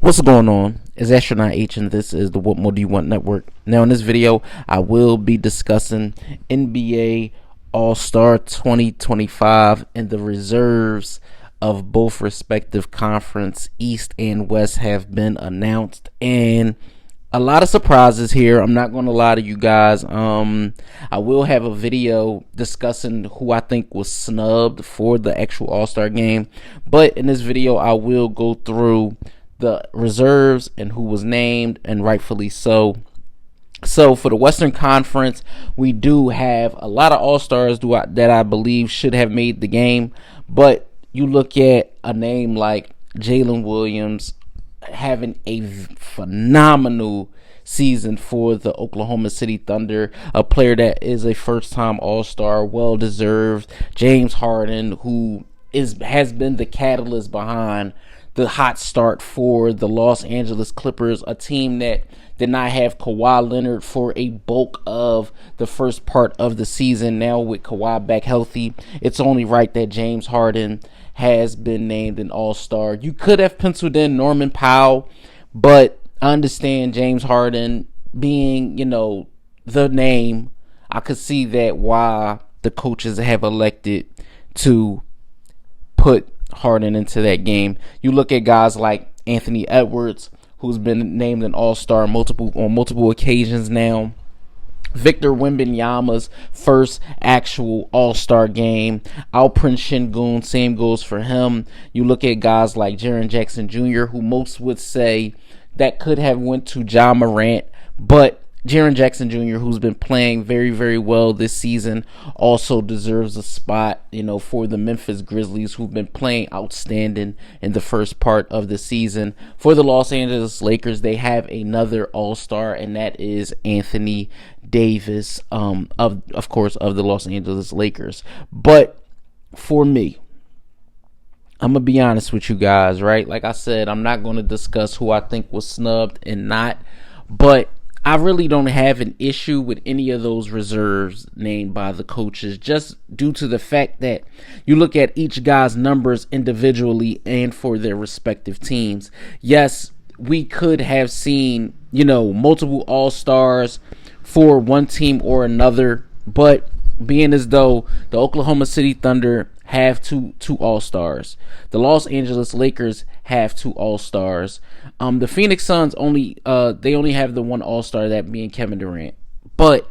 What's going on? It's Astronaut H, and this is the What More Do You Want Network. Now, in this video, I will be discussing NBA All-Star 2025 and the reserves of both respective conference. East and West have been announced, and a lot of surprises here. I'm not going to lie to you guys. I will have a video discussing who I think was snubbed for the actual All-Star game, but in this video, I will go through the reserves and who was named, and rightfully so. So for the Western Conference, we do have a lot of All-Stars that I believe should have made the game, but you look at a name like Jalen Williams having a phenomenal season for the Oklahoma City Thunder, a player that is a first-time All-Star, well-deserved. James Harden, who has been the catalyst behind the hot start for the Los Angeles Clippers, a team that did not have Kawhi Leonard for a bulk of the first part of the season. Now with Kawhi back healthy, it's only right that James Harden has been named an All-Star. You could have penciled in Norman Powell, but I understand James Harden being, the name. I could see that why the coaches have elected to put Harden into that game. You look at guys like Anthony Edwards, who's been named an All-Star on multiple occasions now. Victor Wembanyama's first actual All-Star game. Alperen Sengun, same goes for him. You look at guys like Jaren Jackson Jr., who most would say that could have went to Ja Morant, but Jaren Jackson Jr., who's been playing very, very well this season, also deserves a spot, for the Memphis Grizzlies, who've been playing outstanding in the first part of the season. For the Los Angeles Lakers, they have another All-Star, and that is Anthony Davis, of course, of the Los Angeles Lakers. But for me, I'm going to be honest with you guys, right? Like I said, I'm not going to discuss who I think was snubbed and not, but I really don't have an issue with any of those reserves named by the coaches, just due to the fact that you look at each guy's numbers individually and for their respective teams. Yes, we could have seen, multiple All-Stars for one team or another, but being as though the Oklahoma City Thunder have two All-Stars, the Los Angeles Lakers have two All-Stars, the Phoenix Suns only have the one All-Star, that being Kevin Durant. But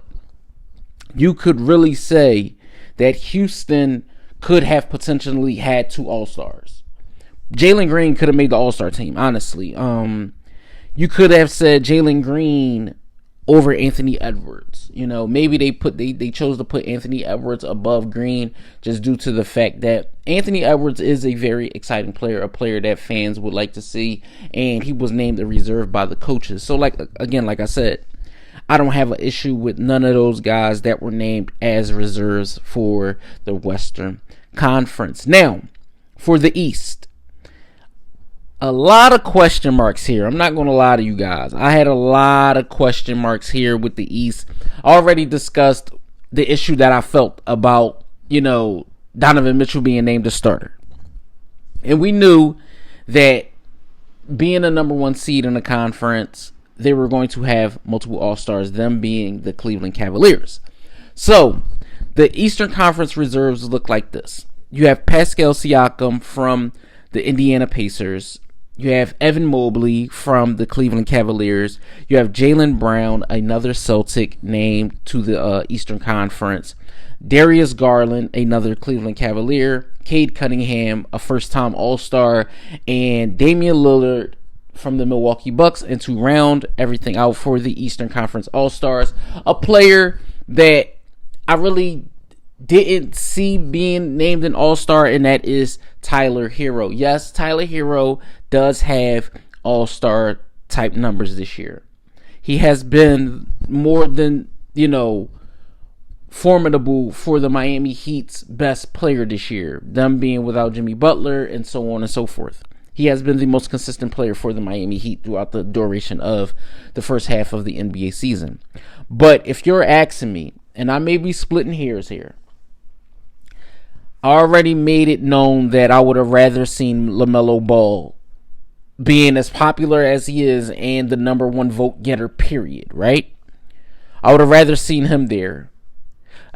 you could really say that Houston could have potentially had two All-Stars. Jalen Green could have made the All-Star team, honestly. You could have said Jalen Green over Anthony Edwards. Maybe they chose to put Anthony Edwards above Green just due to the fact that Anthony Edwards is a very exciting player, a player that fans would like to see, and he was named a reserve by the coaches. So like I said, I don't have an issue with none of those guys that were named as reserves for the Western Conference. Now, for the East, a lot of question marks here. I'm not going to lie to you guys. I had a lot of question marks here with the East. I already discussed the issue that I felt about, Donovan Mitchell being named a starter. And we knew that being a number one seed in the conference, they were going to have multiple All-Stars, them being the Cleveland Cavaliers. So the Eastern Conference reserves look like this. You have Pascal Siakam from the Indiana Pacers. You have Evan Mobley from the Cleveland Cavaliers. You have Jaylen Brown, another Celtic named to the Eastern Conference. Darius Garland, another Cleveland Cavalier. Cade Cunningham, a first-time All-Star. And Damian Lillard from the Milwaukee Bucks. And to round everything out for the Eastern Conference All-Stars, a player that I really didn't see being named an All-Star, and that is Tyler Hero. Yes, Tyler Hero does have All-Star type numbers this year. He has been more than, formidable for the Miami Heat's best player this year, them being without Jimmy Butler and so on and so forth. He has been the most consistent player for the Miami Heat throughout the duration of the first half of the NBA season. But if you're asking me, and I may be splitting hairs here, I already made it known that I would have rather seen LaMelo Ball being as popular as he is and the number one vote getter, period, right? I would have rather seen him there.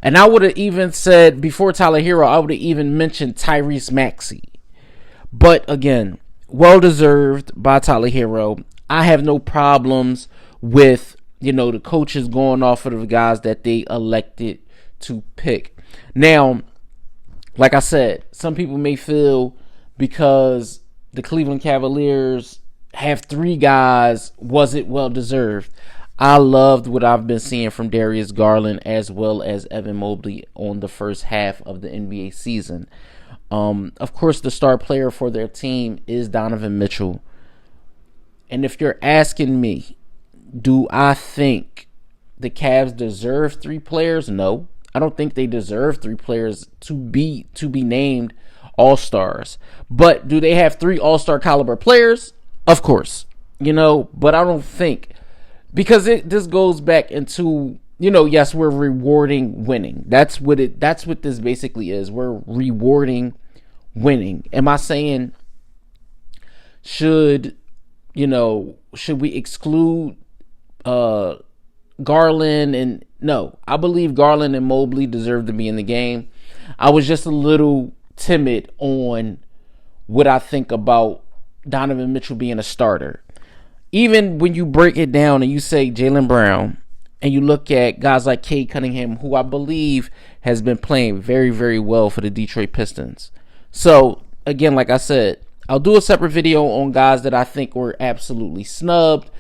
And I would have even said, before Tyler Hero, I would have even mentioned Tyrese Maxey. But again, well deserved by Tyler Hero. I have no problems with, the coaches going off of the guys that they elected to pick. Now, like I said, some people may feel because the Cleveland Cavaliers have 3 guys, was it well deserved? I loved what I've been seeing from Darius Garland as well as Evan Mobley on the first half of the NBA season. Of course, the star player for their team is Donovan Mitchell. And if you're asking me, do I think the Cavs deserve 3 players? No. I don't think they deserve 3 players to be named all-stars. But do they have 3 all-star caliber players? Of course. But I don't think, because this goes back into, yes, we're rewarding winning. That's what this basically is. We're rewarding winning. Am I saying should we exclude Garland? And no, I believe Garland and Mobley deserve to be in the game. I was just a little timid on what I think about Donovan Mitchell being a starter. Even when you break it down and you say Jaylen Brown, and you look at guys like Cade Cunningham, who I believe has been playing very, very well for the Detroit Pistons. So, again, like I said, I'll do a separate video on guys that I think were absolutely snubbed.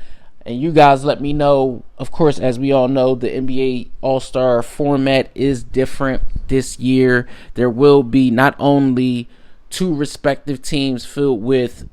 And you guys let me know. Of course, as we all know, the NBA All-Star format is different this year. There will be not only 2 respective teams filled with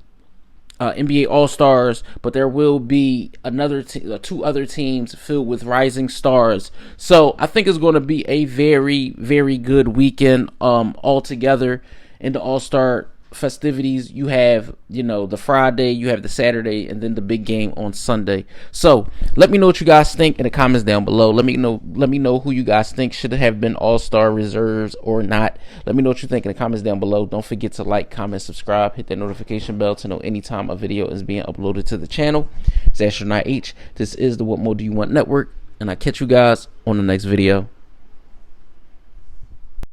NBA All-Stars, but there will be 2 other teams filled with rising stars. So I think it's going to be a very, very good weekend altogether in the All-Star festivities. You have, the Friday, you have the Saturday, and then the big game on Sunday. So let me know what you guys think in the comments down below. Let me know who you guys think should have been all-star reserves or not. Let me know what you think in the comments down below. Don't forget to like, comment, subscribe, hit that notification bell to know anytime a video is being uploaded to the channel. It's Astronaut H. This is the What More Do You Want Network, and I'll catch you guys on the next video.